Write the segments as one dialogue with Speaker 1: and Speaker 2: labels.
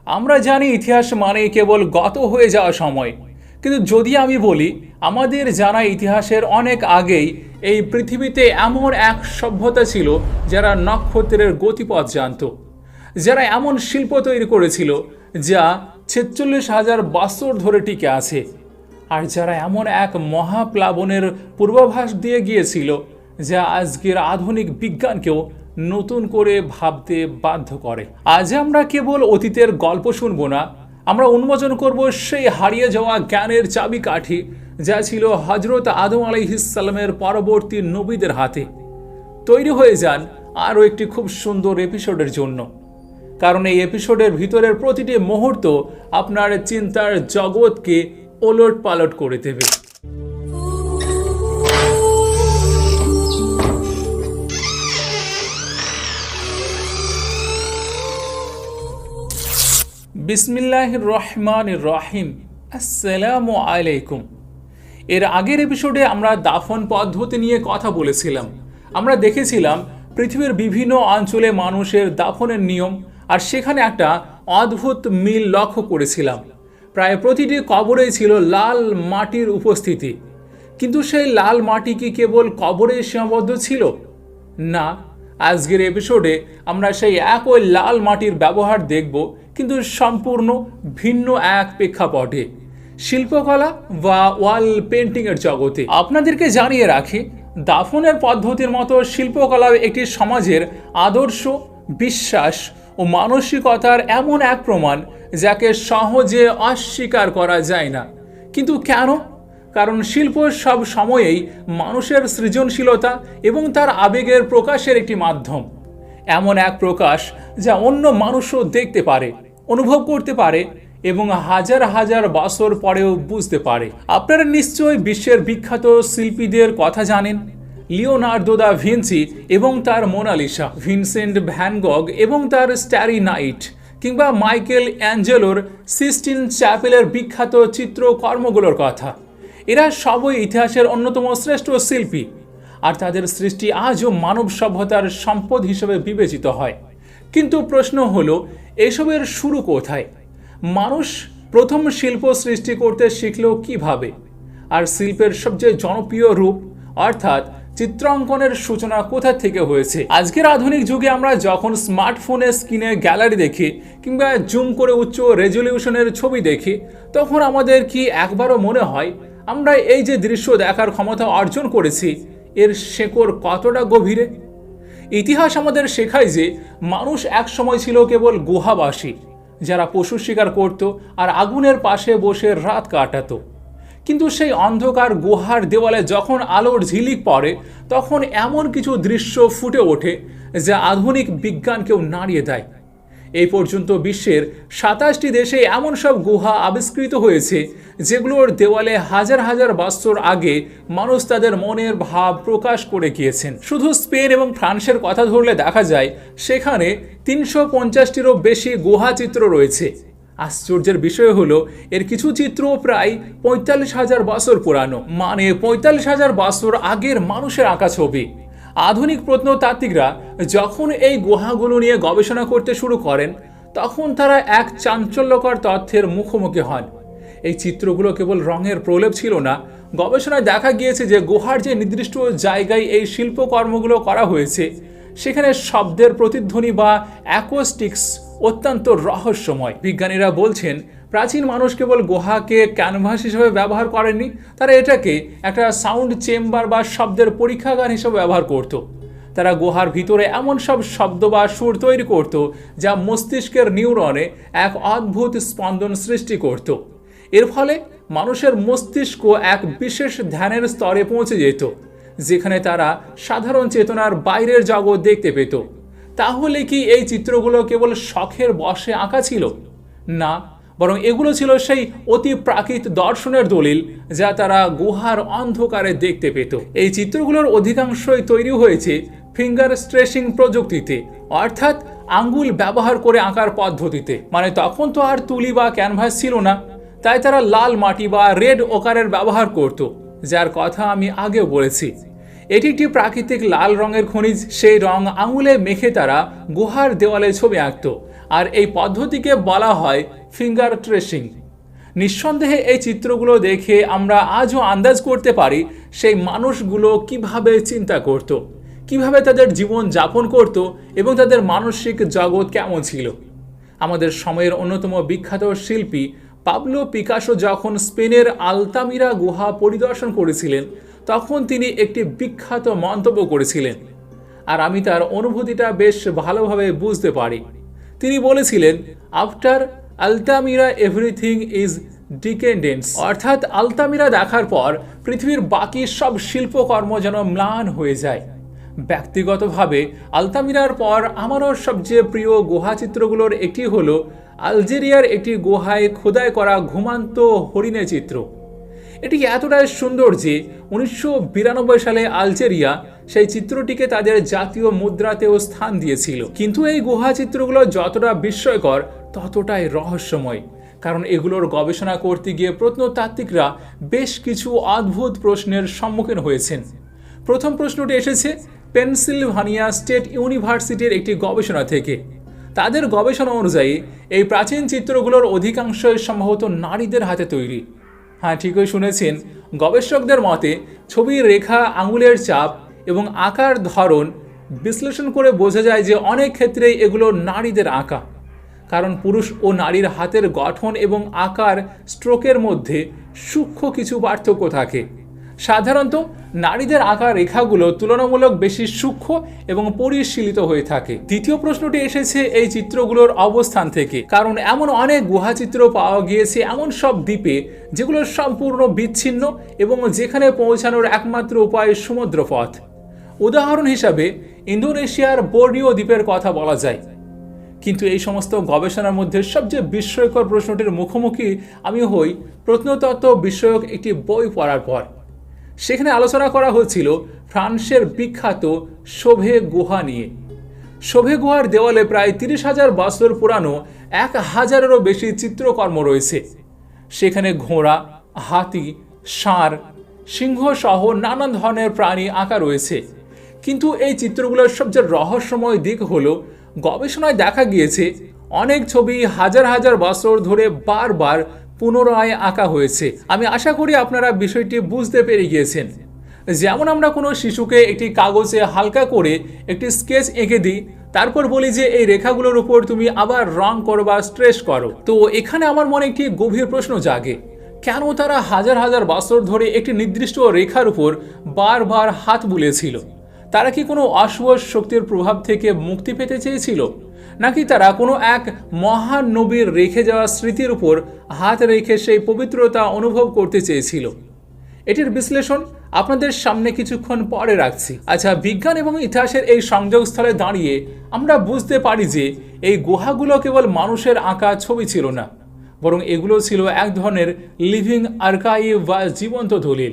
Speaker 1: আমরা জানি ইতিহাস মানে কেবল গত হয়ে যাওয়া সময়, কিন্তু যদি আমি বলি আমাদের জানা ইতিহাসের অনেক আগেই এই পৃথিবীতে এমন এক সভ্যতা ছিল যারা নক্ষত্রের গতিপথ জানত, যারা এমন শিল্প তৈরি করেছিল যা ৪৬,০০০ বছর ধরে টিকে আছে, আর যারা এমন এক মহাপ্লাবনের পূর্বাভাস দিয়ে গিয়েছিল যা আজকের আধুনিক বিজ্ঞানকেও নতুন করে ভাবতে বাধ্য করে। আজ আমরা কেবল অতীতের গল্প শুনব না, আমরা উন্মোচন করব সেই হারিয়ে যাওয়া জ্ঞানের চাবিকাঠি যা ছিল হযরত আদম আলাইহিস সালামের পরবর্তী নবীদের হাতে। তৈরি হয়ে যান আরও একটি খুব সুন্দর এপিসোডের জন্য, কারণ এই এপিসোডের ভিতরের প্রতিটি মুহূর্ত আপনার চিন্তার জগৎকে ওলট পালট করে দেবে। বিসমিল্লাহির রহমানির রহিম। আসসালামু আলাইকুম। এর আগের এপিসোডে আমরা দাফন পদ্ধতি নিয়ে কথা বলেছিলাম। আমরা দেখেছিলাম পৃথিবীর বিভিন্ন অঞ্চলে মানুষের দাফনের নিয়ম, আর সেখানে একটা অদ্ভুত মিল লক্ষ্য করেছিলাম। প্রায় প্রতিটি কবরেই ছিল লাল মাটির উপস্থিতি, কিন্তু সেই লাল মাটি কি কেবল কবরে সীমাবদ্ধ ছিল? না, আজকের এপিসোডে আমরা সেই একই লাল মাটির ব্যবহার দেখব, কিন্তু সম্পূর্ণ ভিন্ন এক প্রেক্ষাপটে, শিল্পকলা বা ওয়াল পেন্টিংয়ের জগতে। আপনাদেরকে জানিয়ে রাখি, দাফনের পদ্ধতির মতো শিল্পকলাও একটি সমাজের আদর্শ, বিশ্বাস ও মানসিকতার এমন এক প্রমাণ যাকে সহজে অস্বীকার করা যায় না। কিন্তু কেন? কারণ শিল্প সব সময়েই মানুষের সৃজনশীলতা এবং তার আবেগের প্রকাশের একটি মাধ্যম, এমন এক প্রকাশ যা অন্য মানুষও দেখতে পারে, অনুভব করতে পারে এবং হাজার হাজার বছর পরেও বুঝতে পারে। আপনারা নিশ্চয়ই বিশ্বের বিখ্যাত শিল্পীদের কথা জানেন, লিওনার্দো দা ভিঞ্চি এবং তার মোনালিসা, ভিনসেন্ট ভ্যান গগ এবং তার স্টারি নাইট, কিংবা মাইকেল অ্যাঞ্জেলোর সিস্টিন চ্যাপেলের বিখ্যাত চিত্রকর্মগুলোর কথা। এরা সবই ইতিহাসের অন্যতম শ্রেষ্ঠ শিল্পী, আর তাদের সৃষ্টি আজও মানব সভ্যতার সম্পদ হিসেবে বিবেচিত হয়। কিন্তু প্রশ্ন হলো, এসবের শুরু কোথায়? মানুষ প্রথম শিল্প সৃষ্টি করতে শিখল কিভাবে? আর শিল্পের সবচেয়ে জনপ্রিয় রূপ অর্থাৎ চিত্রাঙ্কনের সূচনা কোথা থেকে হয়েছে? আজকের আধুনিক যুগে আমরা যখন স্মার্টফোনের স্ক্রিনে গ্যালারি দেখি কিংবা জুম করে উচ্চ রেজলিউশনের ছবি দেখি, তখন আমাদের কি একবারও মনে হয় আমরা এই যে দৃশ্য দেখার ক্ষমতা অর্জন করেছি এর শেকড় কতটা গভীরে? ইতিহাস আমাদের শেখায় যে মানুষ এক সময় ছিল কেবল গুহাবাসী, যারা পশু শিকার করত আর আগুনের পাশে বসে রাত কাটাতো। কিন্তু সেই অন্ধকার গুহার দেওয়ালে যখন আলোর ঝিলিক পড়ে, তখন এমন কিছু দৃশ্য ফুটে ওঠে যা আধুনিক বিজ্ঞানকেও নাড়িয়ে দেয়। এই পর্যন্ত বিশ্বের ২৭টি দেশে এমন সব গুহা আবিষ্কৃত হয়েছে যেগুলোর দেওয়ালে হাজার হাজার বছর আগে মানুষ তাদের মনের ভাব প্রকাশ করে গিয়েছেন। শুধু স্পেন এবং ফ্রান্সের কথা ধরলে দেখা যায় সেখানে ৩৫০টিরও বেশি গুহা চিত্র রয়েছে। আশ্চর্যের বিষয় হলো, এর কিছু চিত্র প্রায় ৪৫,০০০ বছর পুরানো, মানে ৪৫,০০০ বছর আগের মানুষের আঁকা ছবি। আধুনিক প্রত্নতাত্ত্বিকরা যখন এই গুহাগুলো নিয়ে গবেষণা করতে শুরু করেন, তখন তারা এক চাঞ্চল্যকর তথ্যের মুখোমুখি হন। এই চিত্রগুলো কেবল রঙের প্রলেপ ছিল না, গবেষণায় দেখা গিয়েছে যে গুহার যে নির্দিষ্ট জায়গায় এই শিল্পকর্মগুলো করা হয়েছে, সেখানে শব্দের প্রতিধ্বনি বা অ্যাকোস্টিক্স অত্যন্ত রহস্যময়। বিজ্ঞানীরা বলছেন, প্রাচীন মানুষ কেবল গুহাকে ক্যানভাস হিসেবে ব্যবহার করেননি, তারা এটাকে একটা সাউন্ড চেম্বার বা শব্দের পরীক্ষাগার হিসেবে ব্যবহার করত। তারা গুহার ভিতরে এমন সব শব্দ বা সুর তৈরি করত যা মস্তিষ্কের নিউরনে এক অদ্ভুত স্পন্দন সৃষ্টি করত। এর ফলে মানুষের মস্তিষ্ক এক বিশেষ ধ্যানের স্তরে পৌঁছে যেত, যেখানে তারা সাধারণ চেতনার বাইরের জগৎ দেখতে পেত। তাহলে কি এই চিত্রগুলো কেবল শখের বশে আঁকা ছিল? না, বরং এগুলো ছিল সেই অতি প্রাকৃত দর্শনের দলিল যা তারা গুহার অন্ধকারে দেখতে পেত। এই চিত্রগুলোর অধিকাংশই তৈরি হয়েছে ফিঙ্গার স্ট্রেসিং প্রযুক্তিতে, অর্থাৎ আঙ্গুল ব্যবহার করে আঁকার পদ্ধতিতে। মানে তখন তো আর তুলি বা ক্যানভাস ছিল না, তাই তারা লাল মাটি বা রেড ওকারের ব্যবহার করত, যার কথা আমি আগেও বলেছি। এটি একটি প্রাকৃতিক লাল রঙের খনিজ। সেই রং আঙুলে মেখে তারা গুহার দেওয়ালে ছবি আঁকত, আর এই পদ্ধতিকে বলা হয় ফিঙ্গার ট্রেসিং। নিঃসন্দেহে এই চিত্রগুলো দেখে আমরা আজও আন্দাজ করতে পারি সেই মানুষগুলো কিভাবে চিন্তা করত, কিভাবে তাদের জীবন যাপন করত এবং তাদের মানসিক জগৎ কেমন ছিল। আমাদের সময়ের অন্যতম বিখ্যাত শিল্পী পাবলো পিকাসো যখন স্পেনের আলতামিরা গুহা পরিদর্শন করেছিলেন, তখন তিনি একটি বিখ্যাত মন্তব্য করেছিলেন, আর আমি তার অনুভূতিটা বেশ ভালোভাবে বুঝতে পারি। তিনি বলেছিলেন, আফটার আলতামিরা এভরিথিং ইজ ডিকেন্ডেন্স, অর্থাৎ আলতামিরা দেখার পর পৃথিবীর বাকি সব শিল্পকর্ম যেন ম্লান হয়ে যায়। ব্যক্তিগতভাবে আলতামিরার পর আমারও সবচেয়ে প্রিয় গুহা চিত্রগুলোর একটি হলো আলজেরিয়ার একটি গুহায় খোদাই করা ঘুমান্ত হরিণের চিত্র। এটি এতটাই সুন্দর যে 1992 সালে আলজেরিয়া সেই চিত্রটিকে তাদের জাতীয় মুদ্রাতেও স্থান দিয়েছিল। কিন্তু এই গুহা চিত্রগুলো যতটা বিস্ময়কর ততটাই রহস্যময়, কারণ এগুলোর গবেষণা করতে গিয়ে প্রত্নতাত্ত্বিকরা বেশ কিছু অদ্ভুত প্রশ্নের সম্মুখীন হয়েছেন। প্রথম প্রশ্নটি এসেছে পেনসিলভানিয়া স্টেট ইউনিভার্সিটির একটি গবেষণা থেকে। তাদের গবেষণা অনুযায়ী এই প্রাচীন চিত্রগুলোর অধিকাংশই সম্ভবত নারীদের হাতে তৈরি। হ্যাঁ, ঠিকই শুনেছেন। গবেষকদের মতে ছবির রেখা, আঙুলের চাপ এবং আকার ধরন বিশ্লেষণ করে বোঝা যায় যে অনেক ক্ষেত্রেই এগুলো নারীদের আঁকা, কারণ পুরুষ ও নারীর হাতের গঠন এবং আকার স্ট্রোকের মধ্যে সূক্ষ্ম কিছু পার্থক্য থাকে। সাধারণত নারীদের আঁকা রেখাগুলো তুলনামূলক বেশি সূক্ষ্ম এবং পরিশীলিত হয়ে থাকে। দ্বিতীয় প্রশ্নটি এসেছে এই চিত্রগুলোর অবস্থান থেকে, কারণ এমন অনেক গুহাচিত্র পাওয়া গিয়েছে এমন সব দ্বীপে যেগুলো সম্পূর্ণ বিচ্ছিন্ন এবং যেখানে পৌঁছানোর একমাত্র উপায় সমুদ্রপথ। উদাহরণ হিসাবে ইন্দোনেশিয়ার বোর্নিও দ্বীপের কথা বলা যায়। কিন্তু এই সমস্ত গবেষণার মধ্যে সবচেয়ে বিস্ময়কর প্রশ্নটির মুখোমুখি আমি হই প্রত্নতত্ত্ব বিষয়ক একটি বই পড়ার পর। সেখানে আলোচনা করা হয়েছিল ফ্রান্সের বিখ্যাত শোভে গুহা নিয়ে। শোভে গুহার দেওয়ালে প্রায় 30,000 বছর পুরানো 1,000-এরও বেশি চিত্রকর্ম রয়েছে। সেখানে ঘোড়া, হাতি, ষাঁড়, সিংহ সহ নানান ধরনের প্রাণী আঁকা রয়েছে। কিন্তু এই চিত্রগুলোর সবচেয়ে রহস্যময় দিক হলো গবেষণায় দেখা গিয়েছে অনেক ছবি হাজার হাজার বছর ধরে বারবার পুনরায় আঁকা হয়েছে। আমি আশা করি আপনারা বিষয়টি বুঝতে পেরে গিয়েছেন। যেমন আমরা কোনো শিশুকে একটি কাগজে হালকা করে একটি স্কেচ এঁকে দিই, তারপর বলি যে এই রেখাগুলোর উপর তুমি আবার রং করো বা স্ট্রেস করো। তো এখানে আমার মনে একটি গভীর প্রশ্ন জাগে, কেন তারা হাজার হাজার বছর ধরে একটি নির্দিষ্ট রেখার উপর বারবার হাত বুলিয়েছিল? তারা কি কোনো অশুভ শক্তির প্রভাব থেকে মুক্তি পেতে চেয়েছিল, নাকি তারা কোনো এক মহান নবীর রেখে যাওয়া স্মৃতির উপর হাত রেখে সেই পবিত্রতা অনুভব করতে চেয়েছিল? এটির বিশ্লেষণ আপনাদের সামনে কিছুক্ষণ পরে রাখছি। আচ্ছা, বিজ্ঞান এবং ইতিহাসের এই সংযোগস্থলে দাঁড়িয়ে আমরা বুঝতে পারি যে এই গুহাগুলো কেবল মানুষের আঁকা ছবি ছিল না, বরং এগুলো ছিল এক ধরনের লিভিং আর্কাইভ বা জীবন্ত দলিল।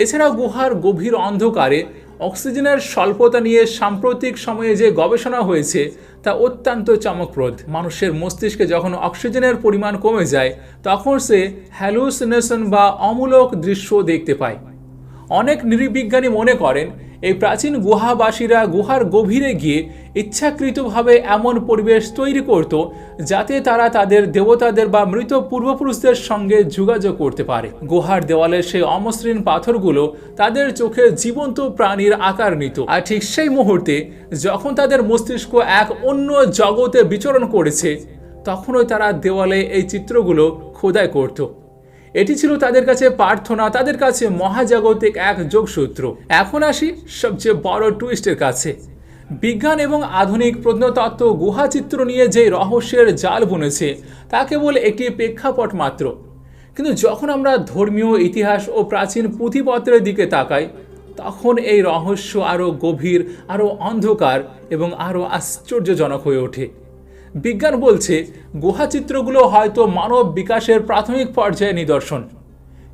Speaker 1: এছাড়া গুহার গভীর অন্ধকারে অক্সিজেনের স্বল্পতা নিয়ে সাম্প্রতিক সময়ে যে গবেষণা হয়েছে তা অত্যন্ত চমকপ্রদ। মানুষের মস্তিষ্কে যখন অক্সিজেনের পরিমাণ কমে যায় তখন সে হ্যালুসিনেশন বা অমূলক দৃশ্য দেখতে পায়। অনেক নৃবিজ্ঞানী মনে করেন এই প্রাচীন গুহাবাসীরা গুহার গভীরে গিয়ে ইচ্ছাকৃতভাবে এমন পরিবেশ তৈরি করত যাতে তারা তাদের দেবতাদের বা মৃত পূর্বপুরুষদের সঙ্গে যোগাযোগ করতে পারে। গুহার দেওয়ালের সেই অমসৃণ পাথরগুলো তাদের চোখে জীবন্ত প্রাণীর আকার নিত, আর ঠিক সেই মুহূর্তে যখন তাদের মস্তিষ্ক এক অন্য জগতে বিচরণ করেছে তখনই তারা দেওয়ালে এই চিত্রগুলো খোদাই করত। এটি ছিল তাদের কাছে প্রার্থনা, তাদের কাছে মহাজাগতিক এক যোগসূত্র। এখন আসি সবচেয়ে বড় টুইস্টের কাছে। বিজ্ঞান এবং আধুনিক প্রত্নতত্ত্ব গুহাচিত্র নিয়ে যে রহস্যের জাল বুনেছে তা কেবল একটি প্রেক্ষাপট মাত্র। কিন্তু যখন আমরা ধর্মীয় ইতিহাস ও প্রাচীন পুঁথিপত্রের দিকে তাকাই তখন এই রহস্য আরও গভীর, আরও অন্ধকার এবং আরও আশ্চর্যজনক হয়ে ওঠে। বিজ্ঞান বলছে গুহাচিত্রগুলো হয়তো মানব বিকাশের প্রাথমিক পর্যায়ে নিদর্শন,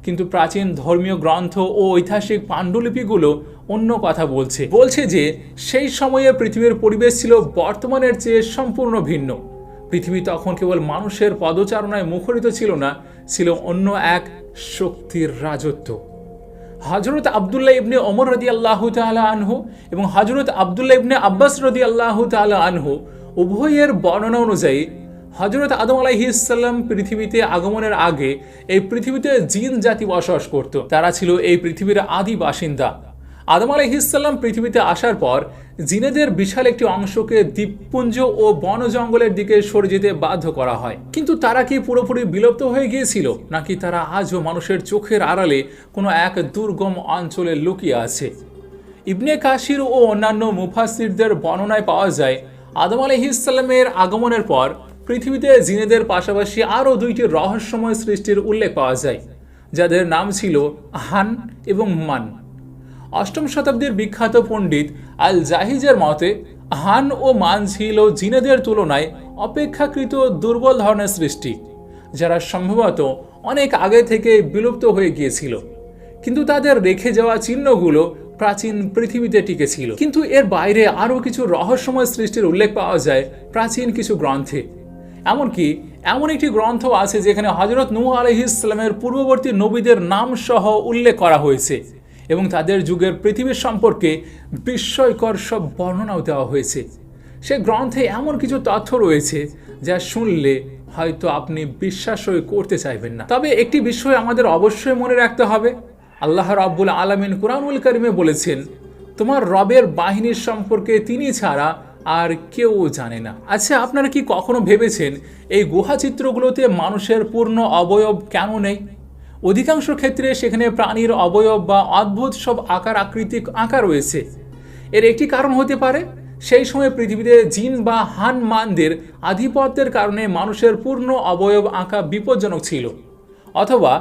Speaker 1: কিন্তু প্রাচীন ধর্মীয় গ্রন্থ ও ঐতিহাসিক পাণ্ডুলিপিগুলো অন্য কথা বলছে যে সেই সময়ে পৃথিবীর পরিবেশ ছিল বর্তমানের চেয়ে সম্পূর্ণ ভিন্ন। পৃথিবী তখন কেবল মানুষের পদচারণায় মুখরিত ছিল না, ছিল অন্য এক শক্তির রাজত্ব। হযরত আব্দুল্লাহ ইবনে ওমর রাদিয়াল্লাহু তাআলা আনহু এবং হযরত আব্দুল্লাহ ইবনে আব্বাস রাদিয়াল্লাহু তাআলা আনহু উভয়ের বর্ণনা অনুযায়ী হযরত আদম আলাইহিস সালাম পৃথিবীতে আগমনের আগে এই পৃথিবীতে জিন জাতি বসবাস করত। তারা ছিল এই পৃথিবীর আদি বাসিন্দা। আদম আলাইহিস সালাম পৃথিবীতে আসার পর জিনেদের বিশাল একটি অংশকে দ্বীপপুঞ্জ ও বন জঙ্গলের দিকে সরে যেতে বাধ্য করা হয়। কিন্তু তারা কি পুরোপুরি বিলুপ্ত হয়ে গিয়েছিল, নাকি তারা আজও মানুষের চোখের আড়ালে কোনো এক দুর্গম অঞ্চলে লুকিয়ে আছে? ইবনে কাসির ও অন্যান্য মুফাসসিরদের বর্ণনায় পাওয়া যায়, আদম আলাইহিস সালামের আগমনের পর পৃথিবীতে জিনেদের পাশাপাশি আরও দুইটি রহস্যময় সৃষ্টির উল্লেখ পাওয়া যায়, যাদের নাম ছিল হান এবং মান। অষ্টম শতাব্দীর বিখ্যাত পণ্ডিত আল জাহিজের মতে হান ও মান ছিল জিনেদের তুলনায় অপেক্ষাকৃত দুর্বল ধরনের সৃষ্টি, যারা সম্ভবত অনেক আগে থেকে বিলুপ্ত হয়ে গিয়েছিল, কিন্তু তাদের রেখে যাওয়া চিহ্নগুলো প্রাচীন পৃথিবীতে টিকেছিল। কিন্তু এর বাইরে আরও কিছু রহস্যময় সৃষ্টির উল্লেখ পাওয়া যায় প্রাচীন কিছু গ্রন্থে। এমনকি এমন একটি গ্রন্থ আছে যেখানে হযরত নূহ আলাইহিস সালামের পূর্ববর্তী নবীদের নাম সহ উল্লেখ করা হয়েছে এবং তাদের যুগের পৃথিবীর সম্পর্কে বিস্ময়কর সব বর্ণনাও দেওয়া হয়েছে। সে গ্রন্থে এমন কিছু তথ্য রয়েছে যা শুনলে হয়তো আপনি বিশ্বাসই করতে চাইবেন না। তবে একটি বিষয় আমাদের অবশ্যই মনে রাখতে হবে, আল্লাহ রাব্বুল আলামিন কুরআনুল কারীমে বলেছেন, তোমার রবের বাহিনীর সম্পর্কে তিনি ছাড়া আর কেউ জানে না। আচ্ছা, আপনারা কি কখনো ভেবেছেন এই গুহা চিত্রগুলোতে মানুষের পূর্ণ অবয়ব কেন নেই? অধিকাংশ ক্ষেত্রে সেখানে প্রাণীর অবয়ব বা অদ্ভুত সব আকার আকৃতি আঁকা রয়েছে। এর একটি কারণ হতে পারে সেই সময় পৃথিবীতে জিন বা হান মানদের আধিপত্যের কারণে মানুষের পূর্ণ অবয়ব আঁকা বিপজ্জনক ছিল, অথবা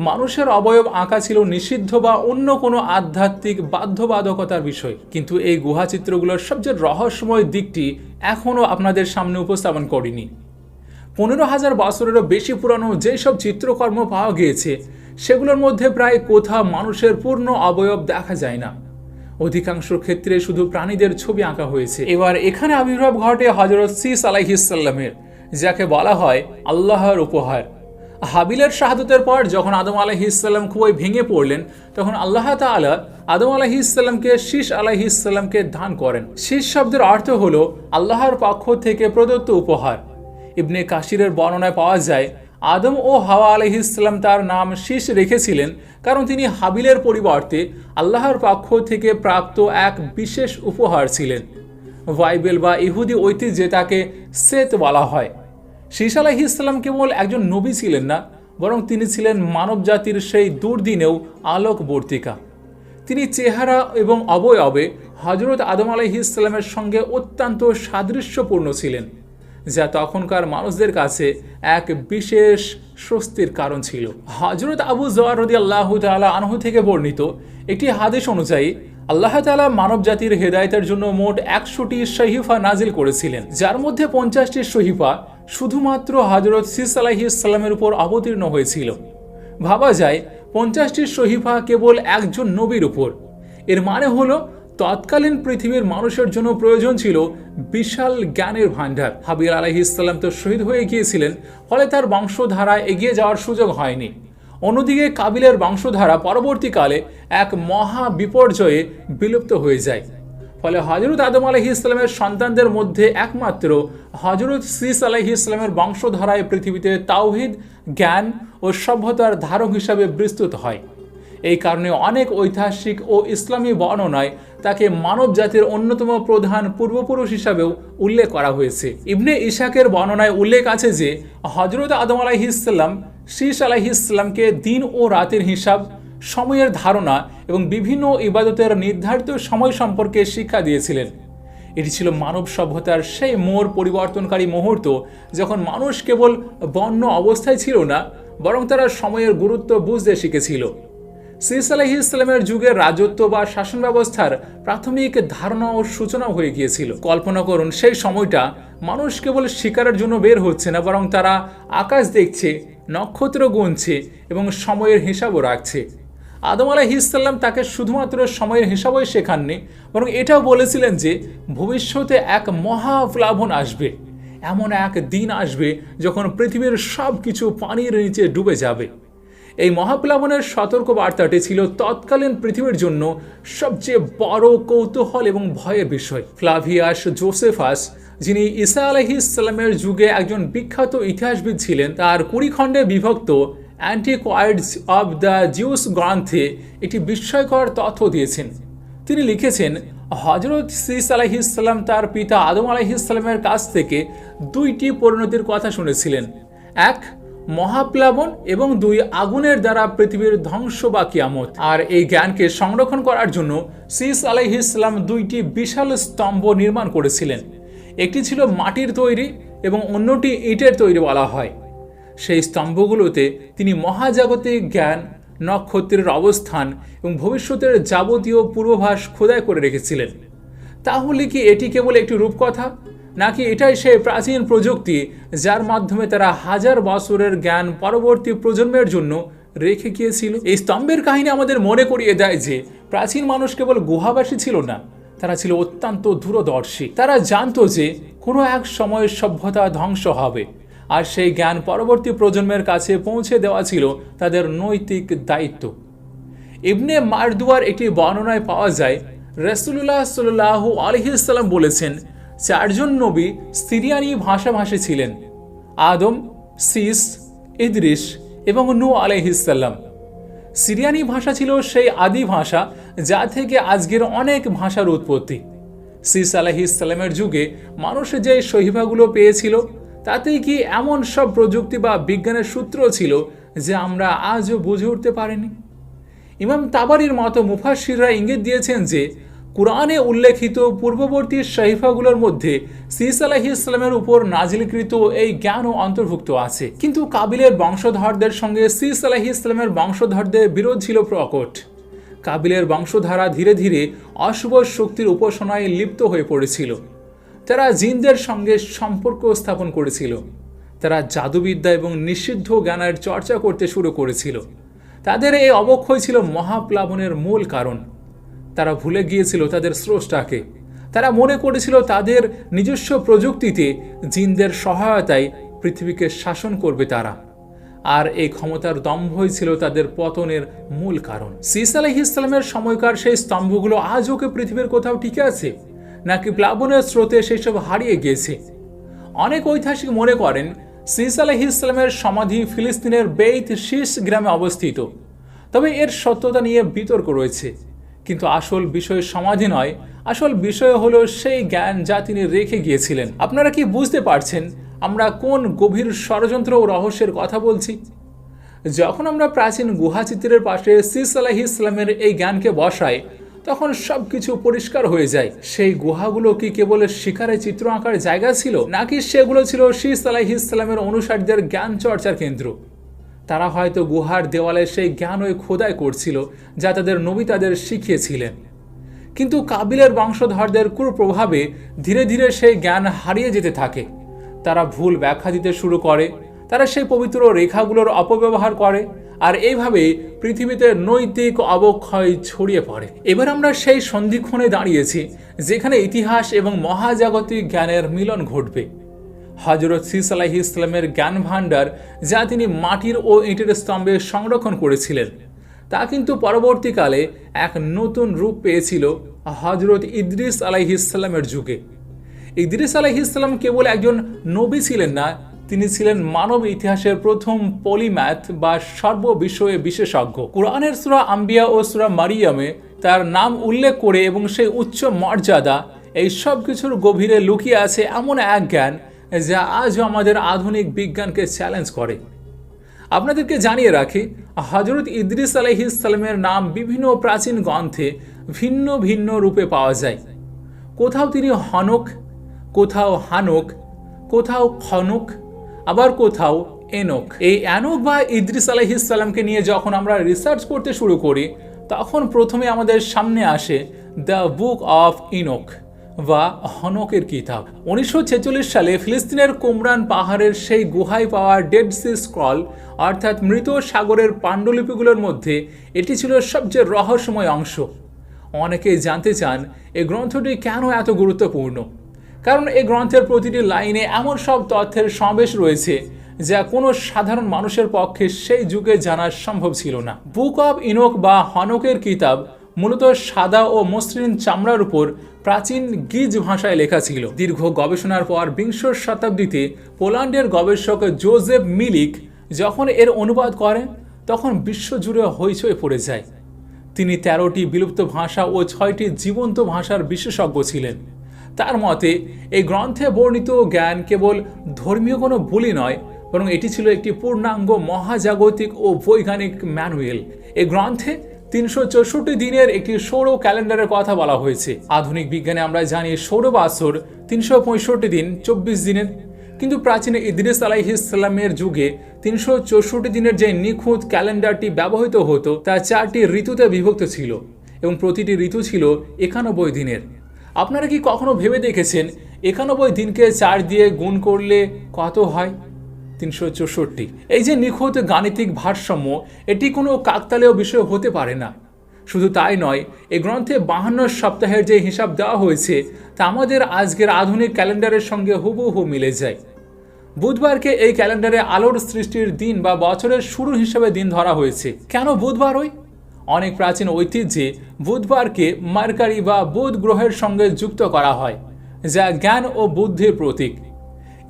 Speaker 1: মানুষের অবয়ব আঁকা ছিল নিষিদ্ধ বা অন্য কোনো আধ্যাত্মিক বাধ্যবাধকতার বিষয়। কিন্তু এই গুহা চিত্রগুলোর সবচেয়ে রহস্যময় দিকটি এখনও আপনাদের সামনে উপস্থাপন করিনি। 15,000 বছরেরও বেশি পুরানো যেসব চিত্রকর্ম পাওয়া গিয়েছে সেগুলোর মধ্যে প্রায় কোথাও মানুষের পূর্ণ অবয়ব দেখা যায় না। অধিকাংশ ক্ষেত্রে শুধু প্রাণীদের ছবি আঁকা হয়েছে। এবার এখানে আবির্ভাব ঘটে হযরত সীস আলাইহিস সালামের, যাকে বলা হয় আল্লাহর উপহার। হাবিলের শাহাদতের পর যখন আদম আলাইহিস সালাম খুবই ভেঙে পড়লেন, তখন আল্লাহ তাআলা আদম আলাইহিস সালামকে শীষ আলাইহিস সালামকে দান করেন। শীষ শব্দের অর্থ হলো আল্লাহর পক্ষ থেকে প্রদত্ত উপহার। ইবনে কাসিরের বর্ণনায় পাওয়া যায়, আদম ও হাওয়া আলাইহিস সালাম তার নাম শীষ রেখেছিলেন কারণ তিনি হাবিলের পরিবর্তে আল্লাহর পক্ষ থেকে প্রাপ্ত এক বিশেষ উপহার ছিলেন। বাইবেল বা ইহুদি ঐতিহ্যে তাকে সেত বলা হয়। শীষ আলাইহিস সালাম কেবল একজন নবী ছিলেন না, বরং তিনি ছিলেন মানব জাতির সেই দুর্দিনেও আলোকবর্তিকা। তিনি চেহারা এবং অবয়বে হযরত আদম আলাইহিস সালামের সঙ্গে অত্যন্ত সাদৃশ্যপূর্ণ ছিলেন, যা তখনকার মানুষদের কাছে এক বিশেষ স্বস্তির কারণ ছিল। হযরত আবু যর রাদিয়াল্লাহু তাআলা আনহু থেকে বর্ণিত একটি হাদিস অনুযায়ী আল্লাহ তাআলা মানব জাতির হেদায়েতের জন্য মোট 100টি সহিফা নাজিল করেছিলেন, যার মধ্যে 50টি সহিফা শুধুমাত্র হযরত সীস আলাইহিস সালামের উপর অবতীর্ণ হয়েছিল। ভাবা যায় 50টি সহিফা কেবল একজন নবীর উপর। এর মানে হলো তৎকালীন পৃথিবীর মানুষের জন্য প্রয়োজন ছিল বিশাল জ্ঞানের ভাণ্ডার। হাবিল আলাইহিস সালাম তো শহীদ হয়ে গিয়েছিলেন, ফলে তার বংশধারা এগিয়ে যাওয়ার সুযোগ হয়নি। অন্যদিকে কাবিলের বংশধারা পরবর্তীকালে এক মহা বিপর্যয়ে বিলুপ্ত হয়ে যায়। ফলে হযরত আদম আলাইহিস সালামের সন্তানদের মধ্যে একমাত্র হযরত সীস আলাইহিস সালামের বংশধারায় পৃথিবীতে তাওহীদ, জ্ঞান ও সভ্যতার ধারক হিসাবে বিস্তৃত হয়। এই কারণে অনেক ঐতিহাসিক ও ইসলামী বর্ণনায় তাকে মানব জাতির অন্যতম প্রধান পূর্বপুরুষ হিসাবেও উল্লেখ করা হয়েছে। ইবনে ইসাকের বর্ণনায় উল্লেখ আছে যে হযরত আদম আলাইহিস সালাম শীষ আলাইহিস সালামকে দিন ও রাতের হিসাব, সময়ের ধারণা এবং বিভিন্ন ইবাদতের নির্ধারিত সময় সম্পর্কে শিক্ষা দিয়েছিলেন। এটি ছিল মানব সভ্যতার সেই মোড় পরিবর্তনকারী মুহূর্ত যখন মানুষ কেবল বন্য অবস্থায় ছিল না, বরং তারা সময়ের গুরুত্ব বুঝতে শিখেছিল। সীস আলাইহিস সালামের যুগের রাজত্ব বা শাসন ব্যবস্থার প্রাথমিক ধারণা ও সূচনা হয়ে গিয়েছিল। কল্পনা করুন, সেই সময়টা মানুষ কেবল শিকারের জন্য বের হচ্ছে না, বরং তারা আকাশ দেখছে, নক্ষত্র গুনছে এবং সময়ের হিসাবও রাখছে। আদম আলাইহিস সালাম তাকে শুধুমাত্র সময়ের হিসাবই শেখাননি, বরং এটাও বলেছিলেন যে ভবিষ্যতে এক মহাপ্লাবন আসবে। এমন এক দিন আসবে যখন পৃথিবীর সব কিছু পানির নিচে ডুবে যাবে। এই মহাপ্লাবনের সতর্ক বার্তাটি ছিল তৎকালীন পৃথিবীর জন্য সবচেয়ে বড় কৌতূহল এবং ভয়ের বিষয়। ফ্লাভিয়াস জোসেফাস, যিনি ঈসা আলাইহিসসালামের যুগে একজন বিখ্যাত ইতিহাসবিদ ছিলেন, তার 20 খণ্ডে বিভক্ত অ্যান্টিকোয়েডস অব দ্য জিউস গ্রন্থে একটি বিস্ময়কর তথ্য দিয়েছেন। তিনি লিখেছেন, হযরত সীস আলাইহিসসালাম তার পিতা আদম আলাইহিসসালামের কাছ থেকে 2টি পরিণতির কথা শুনেছিলেন। 1, মহাপ্লাবন, এবং 2, আগুনের দ্বারা পৃথিবীর ধ্বংস বা কিয়ামত। আর এই জ্ঞানকে সংরক্ষণ করার জন্য সীস আলাইহিসসালাম 2টি বিশাল স্তম্ভ নির্মাণ করেছিলেন। একটি ছিল মাটির তৈরি এবং অন্যটি ইটের তৈরি বলা হয়। সেই স্তম্ভগুলোতে তিনি মহাজাগতিক জ্ঞান, নক্ষত্রের অবস্থান এবং ভবিষ্যতের যাবতীয় পূর্বাভাস খোদাই করে রেখেছিলেন। তাহলে কি এটি কেবল একটি রূপকথা, নাকি এটাই সেই প্রাচীন প্রযুক্তি যার মাধ্যমে তারা হাজার বছরের জ্ঞান পরবর্তী প্রজন্মের জন্য রেখে গিয়েছিল? এই স্তম্ভের কাহিনী আমাদের মনে করিয়ে দেয় যে প্রাচীন মানুষ কেবল গুহাবাসী ছিল না, তারা ছিল অত্যন্ত দূরদর্শী। তারা জানতো যে কোনো এক সময় সভ্যতা ধ্বংস হবে, আর সেই জ্ঞান পরবর্তী প্রজন্মের কাছে পৌঁছে দেওয়া ছিল তাদের নৈতিক দায়িত্ব। ইবনে মারদুয়ার একটি বর্ণনায় পাওয়া যায়, রাসূলুল্লাহ সাল্লাল্লাহু আলাইহি সাল্লাম বলেছেন, 4 জন নবী সিরিয়ানি ভাষাভাষী ছিলেন: আদম, সীস, ইদ্রিস এবং নূহ আলাইহিস সালাম। সিরিয়ানি ভাষা ছিল সেই আদি ভাষা যা থেকে আজকের অনেক ভাষার উৎপত্তি। সীস আলাইহিস সালামের যুগে মানুষ যে সহিফাগুলো পেয়েছিল তাতেই কি এমন সব প্রযুক্তি বা বিজ্ঞানের সূত্র ছিল যে আমরা আজও বুঝে উঠতে পারিনি? ইমাম তাবারির মতো মুফাসসিররা ইঙ্গিত দিয়েছেন যে কুরআনে উল্লেখিত পূর্ববর্তী সহিফাগুলোর মধ্যে সীস আলাইহিসসালামের উপর নাজিলকৃত এই জ্ঞানও অন্তর্ভুক্ত আছে। কিন্তু কাবিলের বংশধরদের সঙ্গে সীস আলাইহিসসালামের বংশধরদের বিরোধ ছিল প্রকট। কাবিলের বংশধারা ধীরে ধীরে অশুভ শক্তির উপাসনায় লিপ্ত হয়ে পড়েছিল। তারা জিনদের সঙ্গে সম্পর্ক স্থাপন করেছিল। তারা জাদুবিদ্যা এবং নিষিদ্ধ জ্ঞানের চর্চা করতে শুরু করেছিল। তাদের এই অবক্ষয় ছিল মহাপ্লাবনের মূল কারণ। তারা ভুলে গিয়েছিল তাদের স্রষ্টাকে। তারা মনে করেছিল তাদের নিজস্ব প্রযুক্তিতে জিনদের সহায়তায় পৃথিবীকে শাসন করবে তারা, আর এই ক্ষমতার দম্ভই ছিল তাদের পতনের মূল কারণ। সীস আলাইহিসসালামের সময়কার সেই স্তম্ভগুলো আজও কি পৃথিবীর কোথাও টিকে আছে, নাকি প্লাবনের স্রোতে সেসব হারিয়ে গিয়েছে? অনেক ঐতিহাসিক মনে করেন সীস আলাইহিসসালামের সমাধি ফিলিস্তিনের বেইত শিস গ্রামে অবস্থিত। তবে এর সত্যতা নিয়ে বিতর্ক রয়েছে। কিন্তু আসল বিষয় সমাধি নয়, আসল বিষয় হলো সেই জ্ঞান যা তিনি রেখে গিয়েছিলেন। আপনারা কি বুঝতে পারছেন আমরা কোন গভীর ষড়যন্ত্র ও রহস্যের কথা বলছি? যখন আমরা প্রাচীন গুহাচিত্রের পাশে সীস আলাইহিসসালামের এই জ্ঞানকে বসাই, তখন সবকিছু পরিষ্কার হয়ে যায়। সেই গুহাগুলো কি কেবল শিকারে চিত্র আঁকার জায়গা ছিল, নাকি সেগুলো ছিল সীস আলাইহিসসালামের অনুসারীদের জ্ঞান চর্চার কেন্দ্র? তারা হয়তো গুহার দেওয়ালে সেই জ্ঞানই খোদাই করছিল যা তাদের নবী তাদের শিখিয়েছিলেন। কিন্তু কাবিলের বংশধরদের কুপ্রভাবে ধীরে ধীরে সেই জ্ঞান হারিয়ে যেতে থাকে। তারা ভুল ব্যাখ্যা দিতে শুরু করে, তারা সেই পবিত্র রেখাগুলোর অপব্যবহার করে, আর এইভাবে পৃথিবীতে নৈতিক অবক্ষয় ছড়িয়ে পড়ে। এবার আমরা সেই সন্ধিক্ষণে দাঁড়িয়েছি যেখানে ইতিহাস এবং মহাজাগতিক জ্ঞানের মিলন ঘটবে। হযরত সীস আলাইহিসসালামের জ্ঞান ভাণ্ডার যা তিনি মাটির ও ইটের স্তম্ভে সংরক্ষণ করেছিলেন, তা কিন্তু পরবর্তীকালে এক নতুন রূপ পেয়েছিল হযরত ইদ্রিস আলাইহিসসালামের যুগে। ইদ্রিস আলাইহিসসালাম কেবল একজন নবী ছিলেন না, তিনি ছিলেন মানব ইতিহাসের প্রথম পলিম্যাথ বা সর্ববিষয়ে বিশেষজ্ঞ। কুরআনের সূরা আম্বিয়া ও সূরা মারিয়ামে তার নাম উল্লেখ করে এবং সেই উচ্চ মর্যাদা, এই সব কিছুর গভীরে লুকিয়ে আছে এমন এক জ্ঞান যা আজও আমাদের আধুনিক বিজ্ঞানকে চ্যালেঞ্জ করে। আপনাদেরকে জানিয়ে রাখি, হযরত ইদ্রিস আলাইহিসসালামের নাম বিভিন্ন প্রাচীন গ্রন্থে ভিন্ন ভিন্ন রূপে পাওয়া যায়। কোথাও তিনি হনক, কোথাও হানক, কোথাও খনক, আবার কোথাও এনক। এই এনক বা ইদ্রিস আলাইহিসসালামকে নিয়ে যখন আমরা রিসার্চ করতে শুরু করি, তখন প্রথমে আমাদের সামনে আসে দ্য বুক অফ ইনক বা হনকের কিতাব। 1946 সালে ফিলিস্তিনের কুমরান পাহাড়ের সেই গুহায় পাওয়া ডেড সি স্ক্রল অর্থাৎ মৃত সাগরের পাণ্ডুলিপিগুলোর মধ্যে এটি ছিল সবচেয়ে রহস্যময় অংশ। অনেকেই জানতে চান এই গ্রন্থটি কেন এত গুরুত্বপূর্ণ। কারণ এই গ্রন্থের প্রতিটি লাইনে এমন সব তথ্যের সমাবেশ রয়েছে যা কোনো সাধারণ মানুষের পক্ষে সেই যুগে জানা সম্ভব ছিল না। বুক অব ইনোক বা হনকের কিতাব মূলত সাদা ও মসৃণ চামড়ার উপর প্রাচীন গিজ ভাষায় লেখা ছিল। দীর্ঘ গবেষণার পর বিংশ শতাব্দীতে পোল্যান্ডের গবেষক জোজেফ মিলিক যখন এর অনুবাদ করেন তখন বিশ্বজুড়ে হইচই পড়ে যায়। তিনি 13টি বিলুপ্ত ভাষা ও 6টি জীবন্ত ভাষার বিশেষজ্ঞ ছিলেন। তার মতে এই গ্রন্থে বর্ণিত জ্ঞান কেবল ধর্মীয় কোনো বলি নয়, বরং এটি ছিল একটি পূর্ণাঙ্গ মহাজাগতিক ও বৈজ্ঞানিক ম্যানুয়াল। এই গ্রন্থে 364 দিনের একটি সৌর ক্যালেন্ডারের কথা বলা হয়েছে। আধুনিক বিজ্ঞানে আমরা জানি সৌর বছর 365 দিন 24 দিনের, কিন্তু প্রাচীন ইদ্রিস আলাইহিসসালামের যুগে 364 দিনের যে নিখুঁত ক্যালেন্ডারটি ব্যবহৃত হতো তা 4টি ঋতুতে বিভক্ত ছিল এবং প্রতিটি ঋতু ছিল 91 দিনের। আপনারা কি কখনো ভেবে দেখেছেন 91 দিনকে 4 দিয়ে গুণ করলে কত হয়? 364। এই যে নিখুঁত গাণিতিক ভারসাম্য, এটি কোনো কাকতালীয় বিষয় হতে পারে না। শুধু তাই নয়, এই গ্রন্থে 52 সপ্তাহের যে হিসাব দেওয়া হয়েছে তা আমাদের আজকের আধুনিক ক্যালেন্ডারের সঙ্গে হুবহু মিলে যায়। বুধবারকে এই ক্যালেন্ডারে আলোর সৃষ্টির দিন বা বছরের শুরু হিসেবে দিন ধরা হয়েছে। কেন বুধবার? অনেক প্রাচীন ঐতিহ্যে বুধবারকে মার্কারি বা বুধ গ্রহের সঙ্গে যুক্ত করা হয়, যা জ্ঞান ও বুদ্ধির প্রতীক।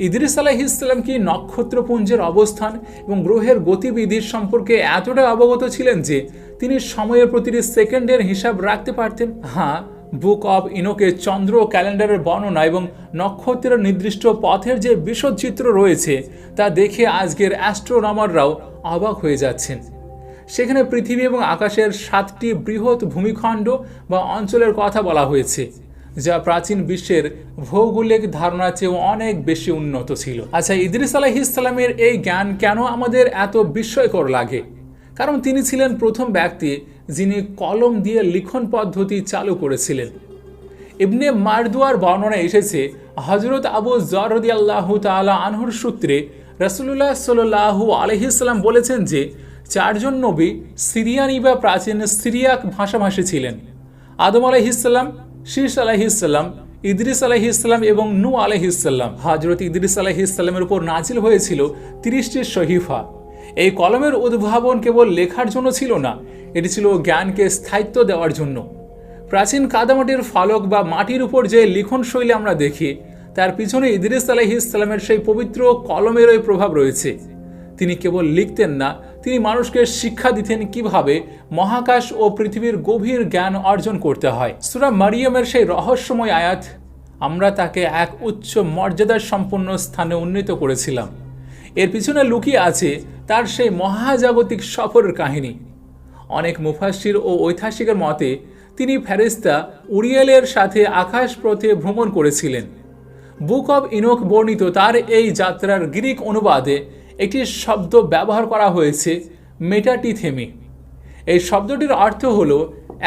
Speaker 1: ইদ্রিস আলাইহিসসালাম কি নক্ষত্রপুঞ্জের অবস্থান এবং গ্রহের গতিবিধির সম্পর্কে এতটা অবগত ছিলেন যে তিনি সময়ের প্রতিটি সেকেন্ডের হিসাব রাখতে পারতেন? হ্যাঁ, বুক অব ইনোকে চন্দ্র ক্যালেন্ডারের বর্ণনা এবং নক্ষত্রের নির্দিষ্ট পথের যে বিশদ চিত্র রয়েছে তা দেখে আজকের অ্যাস্ট্রোনমাররাও অবাক হয়ে যাচ্ছেন। সেখানে পৃথিবী এবং আকাশের 7টি বৃহৎ ভূমিখণ্ড বা অঞ্চলের কথা বলা হয়েছে, যা প্রাচীন বিশ্বের ভৌগোলিক ধারণার চেয়েও অনেক বেশি উন্নত ছিল। আচ্ছা, ইদ্রিস আলাইহিসসালামের এই জ্ঞান কেন আমাদের এত বিস্ময়কর লাগে? কারণ তিনি ছিলেন প্রথম ব্যক্তি যিনি কলম দিয়ে লিখন পদ্ধতি চালু করেছিলেন। ইবনে মারদুয়ার বর্ণনা এসেছে, হযরত আবু যর রাদিয়াল্লাহু তাআলা আনহুর সূত্রে রাসূলুল্লাহ সাল্লাল্লাহু আলাইহি সাল্লাম বলেছেন যে 4 জন নবী সিরিয়ানি বা প্রাচীন সিরিয়াক ভাষাভাষী ছিলেন: আদম আলাইহিসসালাম, শীস আলাইহিসসালাম, ইদ্রিস আলাইহিসসালাম এবং নূহ আলাইহিসসালাম। হযরত ইদ্রিস আলাইহিসসালামের উপর নাজিল হয়েছিল 30টি সহিফা। এই কলমের উদ্ভাবন কেবল লেখার জন্য ছিল না, এটি ছিল জ্ঞানকে স্থায়িত্ব দেওয়ার জন্য। প্রাচীন কাদামাটির ফলক বা মাটির উপর যে লিখন শৈলী আমরা দেখি তার পিছনে ইদ্রিস আলাইহিসসালামের সেই পবিত্র কলমেরই প্রভাব রয়েছে। তিনি কেবল লিখতেন না, তিনি মানুষকে শিক্ষা দিতেন কিভাবে মহাকাশ ও পৃথিবীর গভীর জ্ঞান অর্জন করতে হয়। সূরা মারিয়ামের সেই রহস্যময় আয়াত, আমরা তাকে এক উচ্চ মর্যাদার সম্পন্ন স্থানে উন্নীত করেছিলাম, এর পিছনে লুকিয়ে আছে তার সেই মহাজাগতিক সফরের কাহিনী। অনেক মুফাসসির ও ঐতিহাসিকের মতে তিনি ফেরেশতা উরিয়েলের সাথে আকাশ পথে ভ্রমণ করেছিলেন। বুক অব ইনোক বর্ণিত তার এই যাত্রার গ্রিক অনুবাদে একটি শব্দ ব্যবহার করা হয়েছে, মেটাটিথেমি। এই শব্দটির অর্থ হলো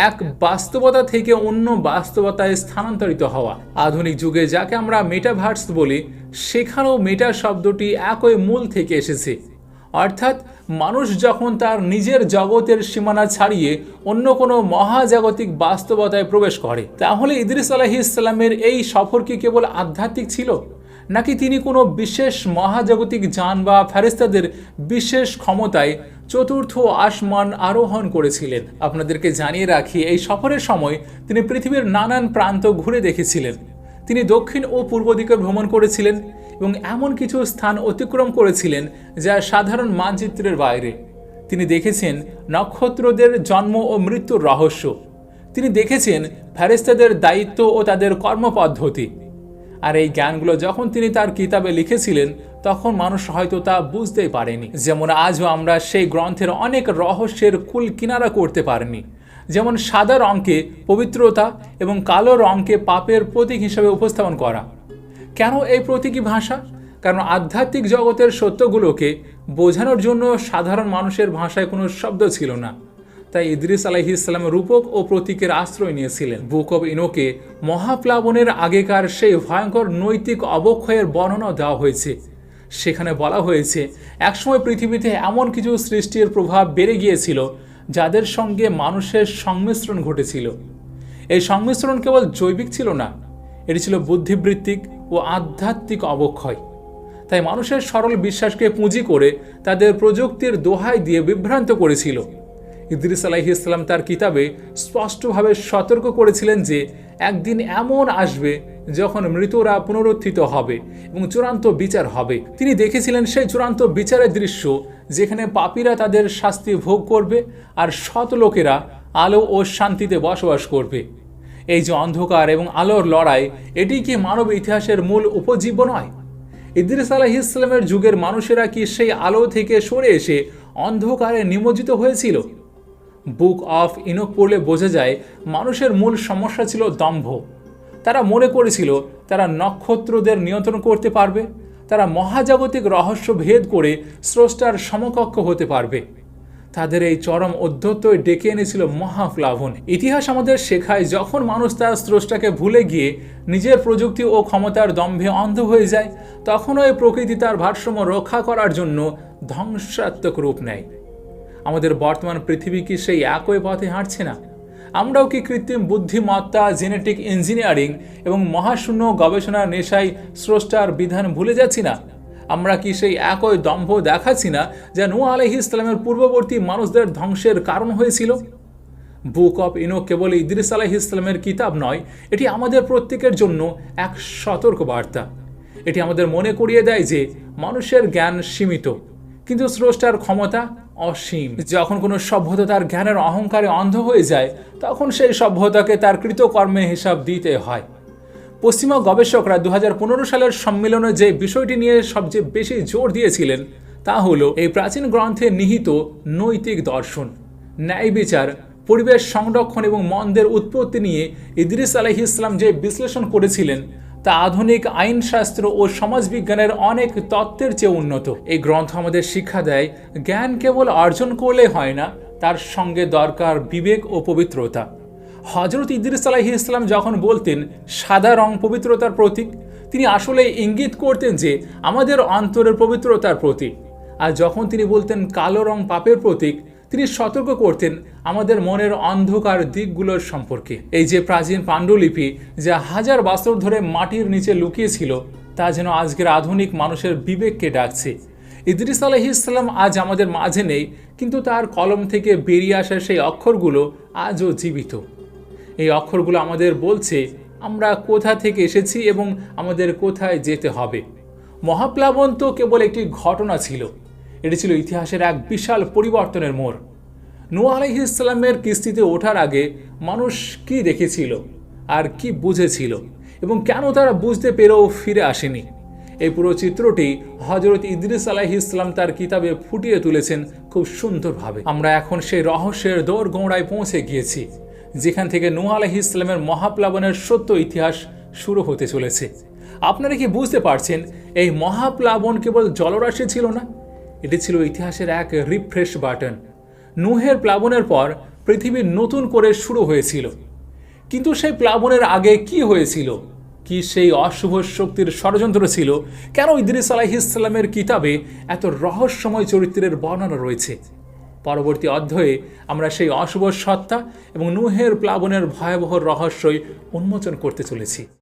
Speaker 1: এক বাস্তবতা থেকে অন্য বাস্তবতায় স্থানান্তরিত হওয়া। আধুনিক যুগে যাকে আমরা মেটাভার্স বলি, সেখানেও মেটা শব্দটি একই মূল থেকে এসেছে, অর্থাৎ মানুষ যখন তার নিজের জগতের সীমানা ছাড়িয়ে অন্য কোনো মহাজাগতিক বাস্তবতায় প্রবেশ করে। তাহলে ইদ্রিস আলাইহিসসালামের এই সফর কি কেবল আধ্যাত্মিক ছিল, নাকি তিনি কোনো বিশেষ মহাজাগতিক যান বা ফেরেশতাদের বিশেষ ক্ষমতায় চতুর্থ আসমান আরোহণ করেছিলেন? আপনাদেরকে জানিয়ে রাখি, এই সফরের সময় তিনি পৃথিবীর নানান প্রান্ত ঘুরে দেখেছিলেন। তিনি দক্ষিণ ও পূর্ব দিকে ভ্রমণ করেছিলেন এবং এমন কিছু স্থান অতিক্রম করেছিলেন যা সাধারণ মানচিত্রের বাইরে। তিনি দেখেছেন নক্ষত্রদের জন্ম ও মৃত্যুর রহস্য। তিনি দেখেছেন ফেরেশতাদের দায়িত্ব ও তাদের কর্মপদ্ধতি। আর এই জ্ঞানগুলো যখন তিনি তার কিতাবে লিখেছিলেন তখন মানুষ হয়তো তা বুঝতেই পারেনি। যেমন আজও আমরা সেই গ্রন্থের অনেক রহস্যের কুল কিনারা করতে পারিনি। যেমন সাদা রঙকে পবিত্রতা এবং কালো রঙকে পাপের প্রতীক হিসেবে উপস্থাপন করা। কেন এই প্রতীকী ভাষা? কারণ আধ্যাত্মিক জগতের সত্যগুলোকে বোঝানোর জন্য সাধারণ মানুষের ভাষায় কোনো শব্দ ছিল না। তাই ইদ্রিস আলাইহিসসালাম রূপক ও প্রতীকের আশ্রয় নিয়েছিলেন। বুক অব ইনোকে মহাপ্লাবনের আগেকার সেই ভয়ঙ্কর নৈতিক অবক্ষয়ের বর্ণনা দেওয়া হয়েছে। সেখানে বলা হয়েছে একসময় পৃথিবীতে এমন কিছু সৃষ্টির প্রভাব বেড়ে গিয়েছিল যাদের সঙ্গে মানুষের সংমিশ্রণ ঘটেছিল। এই সংমিশ্রণ কেবল জৈবিক ছিল না, এটি ছিল বুদ্ধিবৃত্তিক ও আধ্যাত্মিক অবক্ষয়। তাই মানুষের সরল বিশ্বাসকে পুঁজি করে তাদের প্রযুক্তির দোহাই দিয়ে বিভ্রান্ত করেছিল। ইদ্রিস আলাইহিস সালাম তার কিতাবে স্পষ্টভাবে সতর্ক করেছিলেন যে একদিন এমন আসবে যখন মৃতরা পুনরুত্থিত হবে এবং চূড়ান্ত বিচার হবে। তিনি দেখেছিলেন সেই চূড়ান্ত বিচারের দৃশ্য, যেখানে পাপীরা তাদের শাস্তি ভোগ করবে আর সৎ লোকেরা আলো ও শান্তিতে বসবাস করবে। এই যে অন্ধকার এবং আলোর লড়াই, এটি কি মানব ইতিহাসের মূল উপজীব্য নয়? ইদ্রিস আলাইহিস সালামের যুগের মানুষেরা কি সেই আলো থেকে সরে এসে অন্ধকারে নিমজ্জিত হয়েছিল? বুক অফ ইনোক পড়লে বোঝা যায় মানুষের মূল সমস্যা ছিল দম্ভ। তারা মনে করেছিল তারা নক্ষত্রদের নিয়ন্ত্রণ করতে পারবে, তারা মহাজাগতিক রহস্য ভেদ করে স্রষ্টার সমকক্ষ হতে পারবে। তাদের এই চরম অধ্যত্তই ডেকে এনেছিল মহাপ্লাবন। ইতিহাস আমাদের শেখায়, যখন মানুষ তার স্রষ্টাকে ভুলে গিয়ে নিজের প্রযুক্তি ও ক্ষমতার দম্ভে অন্ধ হয়ে যায়, তখনও এই প্রকৃতি তার ভারসাম্য রক্ষা করার জন্য ধ্বংসাত্মক রূপ নেয়। আমাদের বর্তমান পৃথিবী কি সেই একই পথে হাঁটছে না? আমরাও কি কৃত্রিম বুদ্ধিমত্তা, জেনেটিক ইঞ্জিনিয়ারিং এবং মহাশূন্য গবেষণার নেশায় স্রষ্টার বিধান ভুলে যাচ্ছি না? আমরা কি সেই একই দম্ভ দেখাচ্ছি না যা নূহ আলাইহিস সালামের পূর্ববর্তী মানুষদের ধ্বংসের কারণ হয়েছিল? বুক অফ ইনোক কেবল ইদ্রিস আলাইহিস সালামের কিতাব নয়, এটি আমাদের প্রত্যেকের জন্য এক সতর্ক বার্তা। এটি আমাদের মনে করিয়ে দেয় যে মানুষের জ্ঞান সীমিত, কিন্তু স্রষ্টার ক্ষমতা অসীম। যখন কোনো সভ্যতা তার জ্ঞানের অহংকারে অন্ধ হয়ে যায়, তখন সেই সভ্যতাকে তার কৃতকর্মে হিসাব দিতে হয়। পশ্চিমা গবেষকরা 2015 সালের সম্মেলনে যে বিষয়টি নিয়ে সবচেয়ে বেশি জোর দিয়েছিলেন তা হলো এই প্রাচীন গ্রন্থে নিহিত নৈতিক দর্শন, ন্যায় বিচার, পরিবেশ সংরক্ষণ এবং মন্দের উৎপত্তি নিয়ে ইদ্রিস আলাইহিস সালাম যে বিশ্লেষণ করেছিলেন তা আধুনিক আইনশাস্ত্র ও সমাজবিজ্ঞানের অনেক তত্ত্বের চেয়ে উন্নত। এই গ্রন্থ আমাদের শিক্ষা দেয়, জ্ঞান কেবল অর্জন করলে হয় না, তার সঙ্গে দরকার বিবেক ও পবিত্রতা। হযরত ইদ্রিস আলাইহিস সালাম যখন বলতেন সাদা রং পবিত্রতার প্রতীক, তিনি আসলে ইঙ্গিত করতেন যে আমাদের অন্তরের পবিত্রতার প্রতীক। আর যখন তিনি বলতেন কালো রং পাপের প্রতীক, তিনি সতর্ক করতেন আমাদের মনের অন্ধকার দিকগুলোর সম্পর্কে। এই যে প্রাচীন পাণ্ডুলিপি যা হাজার বছর ধরে মাটির নিচে লুকিয়েছিল, তা যেন আজকের আধুনিক মানুষের বিবেককে ডাকছে। ইদ্রিস আলাইহিস সালাম আজ আমাদের মাঝে নেই, কিন্তু তার কলম থেকে বেরিয়ে আসা সেই অক্ষরগুলো আজও জীবিত। এই অক্ষরগুলো আমাদের বলছে আমরা কোথা থেকে এসেছি এবং আমাদের কোথায় যেতে হবে। মহাপ্লাবন তো কেবল একটি ঘটনা ছিল, এটি ছিল ইতিহাসের এক বিশাল পরিবর্তনের মোড়। নূহ আলাইহিস সালামের কিস্তিতে ওঠার আগে মানুষ কি দেখেছিল আর কি বুঝেছিল এবং কেন তারা বুঝতে পেরেও ফিরে আসেনি, এই পুরো চিত্রটি হযরত ইদ্রিস আলাইহিস সালাম তার কিতাবে ফুটিয়ে তুলেছেন খুব সুন্দরভাবে। আমরা এখন সেই রহস্যের দোরগোড়ায় পৌঁছে গিয়েছি, যেখান থেকে নূহ আলাইহিস সালামের মহাপ্লাবনের সত্য ইতিহাস শুরু হতে চলেছে। আপনারা কি বুঝতে পারছেন, এই মহাপ্লাবন কেবল জলরাশি ছিল না, এটি ছিল ইতিহাসের এক রিফ্রেশ বাটন। নূহের প্লাবনের পর পৃথিবী নতুন করে শুরু হয়েছিল, কিন্তু সেই প্লাবনের আগে কি হয়েছিল? কি সেই অশুভ শক্তির ষড়যন্ত্র ছিল? কেন ইদ্রিস আলাইহিস সালামের কিতাবে এত রহস্যময় চরিত্রের বর্ণনা রয়েছে? পরবর্তী অধ্যায়ে আমরা সেই অশুভ সত্তা এবং নূহের প্লাবনের ভয়াবহ রহস্যই উন্মোচন করতে চলেছি।